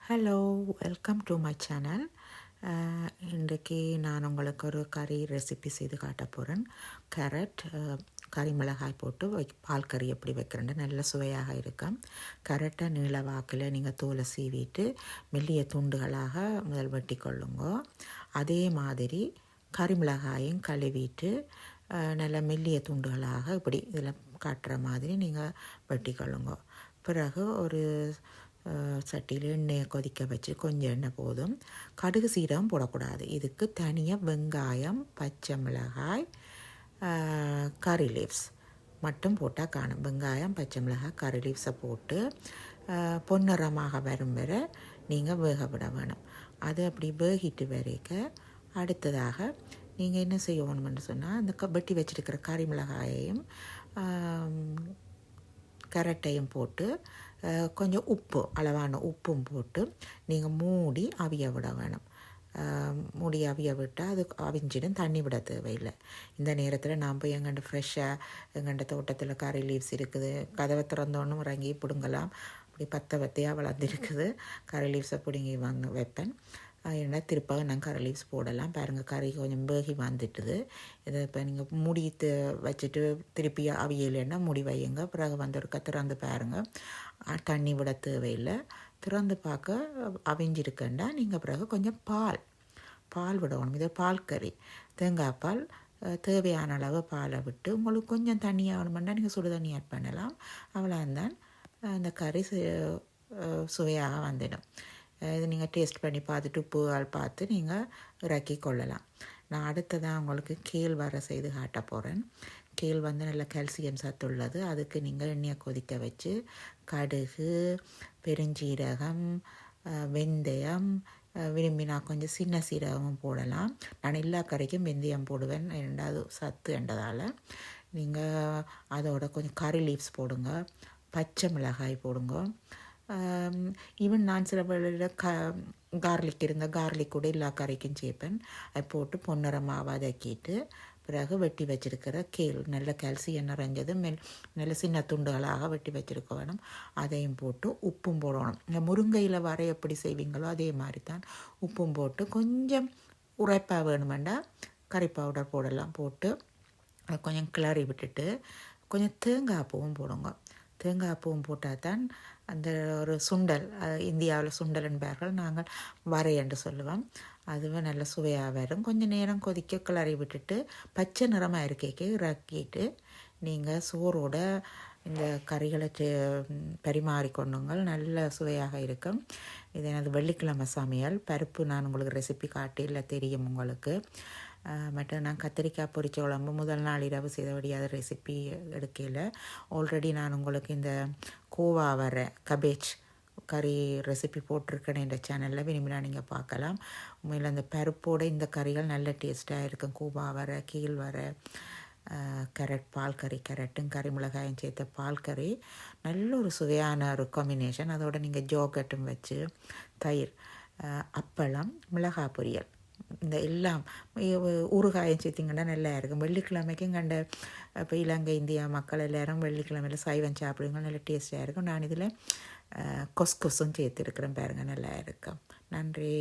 Hello, welcome to my channel. இன்றைக்கு நான் உங்களுக்கு ஒரு கறி ரெசிபி செய்து காட்ட போகிறேன். கேரட், கறி மிளகாய் போட்டு பால் கறி எப்படி வைக்கிறேன்னு நல்ல சுவையாக இருக்கும். கேரட்டை நீள வாக்கில் நீங்கள் தோலை சீவிட்டு மெல்லிய துண்டுகளாக முதல் வெட்டி கொள்ளுங்க. அதே மாதிரி கறி மிளகாயும் கழுவிட்டு நல்ல மெல்லிய துண்டுகளாக இப்படி இதில் காட்டுற மாதிரி நீங்கள் வெட்டி கொள்ளுங்க. பிறகு ஒரு சட்டியில் எண்ணெயை கொதிக்க வச்சு கொஞ்சம் எண்ணெய் போதும். கடுகு சீரகம் போடக்கூடாது. இதுக்கு தனியாக வெங்காயம், பச்சை மிளகாய், கறி லீவ்ஸ் மட்டும் போட்டால் காணும். வெங்காயம், பச்சை மிளகாய், கறி லீவ்ஸை போட்டு பொன்னிறமாக வரும் வரை நீங்கள் வேக விட வேணும். அது அப்படி வேகிட்டு வரைக்க அடுத்ததாக நீங்கள் என்ன செய்யணும்னு சொன்னால் அந்த வெட்டி வச்சுருக்கிற கறி மிளகாயையும் கேரட்டையும் போட்டு கொஞ்சம் உப்பு, அளவான உப்பும் போட்டு நீங்கள் மூடி அவிய விட வேணும். மூடி அவிய விட்டால் அது அவிஞ்சிடும், தண்ணி விட தேவையில்லை. இந்த நேரத்தில் நான் போய் எங்கள்கிட்ட ஃப்ரெஷ்ஷாக எங்கள்கிட்ட தோட்டத்தில் கறி லீவ்ஸ் இருக்குது, கதவை திறந்தோன்னு இறங்கி பிடுங்கலாம். அப்படி பத்தையாக வளர்ந்துருக்குது. கறி லீவ்ஸை பிடுங்கி வைப்பேன். ஏன்னா திருப்பாக நான் கறி லீவ்ஸ் போடலாம். பாருங்கள், கறி கொஞ்சம் வேகி வந்துட்டுது. இதை இப்போ நீங்கள் மூடி வச்சுட்டு திருப்பி அவியலைன்னா மூடி வையுங்க. பிறகு ஒருக்கா திறந்து பாருங்கள், தண்ணி விட தேவையில்லை. திறந்து பார்க்க அவிஞ்சிருக்கேன்டா நீங்கள் பிறகு கொஞ்சம் பால் விடணும். இது பால் கறி, தேங்காய் பால் தேவையான அளவு பாலை விட்டு உங்களுக்கு கொஞ்சம் தண்ணி ஆகணுமெண்டா நீங்கள் சுடு தண்ணி ஆட் பண்ணலாம். அவ்வளோந்தான், அந்த கறி சுவையாக வந்துடும். இது நீங்கள் டேஸ்ட் பண்ணி பார்த்துட்டு உப்பு பார்த்து நீங்கள் இறக்கி கொள்ளலாம். நான் அடுத்ததான் உங்களுக்கு கேழ்வரை செய்து காட்ட போகிறேன். கேழ் நல்ல கால்சியம் சத்து உள்ளது. அதுக்கு நீங்கள் எண்ணெயை கொதிக்க வச்சு கடுகு, பெருஞ்சீரகம், வெந்தயம், விரும்பினா கொஞ்சம் சின்ன சீரகமும் போடலாம். நான் எல்லா கறிக்கும் வெந்தயம் போடுவேன், ரெண்டாவது சத்து என்றதால். நீங்கள் அதோட கொஞ்சம் கறி லீவ்ஸ் போடுங்க, பச்சை மிளகாய் போடுங்க. ஈவன் நான் சில வேளையில் கார்லிக் இருந்தால் கார்லிக் கூட எல்லா கறிக்கும் சேர்ப்பேன். அதை போட்டு பொன்னிறமாக வதக்கிட்டு பிறகு வெட்டி வச்சுருக்கிற கேழ் நல்ல கால்சியம் நிறைஞ்சது நல்ல சின்ன துண்டுகளாக வெட்டி வச்சுருக்க வேணும். அதையும் போட்டு உப்பும் போடணும். இந்த முருங்கையில் வர எப்படி செய்வீங்களோ அதே மாதிரி தான் உப்பும் போட்டு கொஞ்சம் உரைப்பாக வேணுமெண்டா கறி பவுடர் போடலாம். போட்டு கொஞ்சம் கிளறி விட்டுட்டு கொஞ்சம் தேங்காய் பூவும் போடுங்க. தேங்காய் பூவும் போட்டால் தான் அந்த ஒரு சுண்டல், இந்தியாவில் சுண்டல் என்பார்கள், நாங்கள் வரை என்று சொல்லுவோம். அதுவும் நல்ல சுவையாக வரும். கொஞ்சம் நேரம் கொதிக்க கிளறி விட்டுட்டு பச்சை நிறமாக இருக்கைக்கு இறக்கிட்டு நீங்கள் சோறோட இந்த கறிகளை பரிமாறிக்கொண்டுங்கள். நல்ல சுவையாக இருக்கும். இது எனது வெள்ளிக்கிழமை சமையல். பருப்பு நான் உங்களுக்கு ரெசிபி காட்டியில் தெரியும் உங்களுக்கு. மற்றும் நான் கத்திரிக்காய் பொரிச்ச குழம்பு முதல் நாள் இரவு செய்தபடி அதை ரெசிபி எடுக்கல. ஆல்ரெடி நான் உங்களுக்கு இந்த கோவா வர கபேஜ் கறி ரெசிபி போட்டிருக்கேன் என்ற சேனலில், விரும்பினா நீங்கள் பார்க்கலாம். உண்மையில் அந்த பருப்போடு இந்த கறிகள் நல்ல டேஸ்ட்டாக இருக்கும். கோவா வர, கீழ் வர, கேரட் பால் கறி, கேரட்டும் கறி மிளகாயும் சேர்த்த பால் கறி நல்ல ஒரு சுவையான ஒரு காம்பினேஷன். அதோடு நீங்கள் ஜோகட்டும் வச்சு தயிர், அப்பளம், மிளகாய் பொரியல், இந்த எல்லாம் ஊறுகாயம் சேர்த்திங்கன்னா நல்லா இருக்கும். வெள்ளிக்கிழமைக்கும் கண்ட இப்போ இலங்கை இந்தியா மக்கள் எல்லோரும் வெள்ளிக்கிழமையில் சைவம் சாப்பிடுங்க, நல்ல டேஸ்ட்டாக இருக்கும். நான் இதில் கொஸ்கொஸும் சேர்த்துருக்குறேன் பாருங்கள், நல்லா இருக்கும். நன்றி.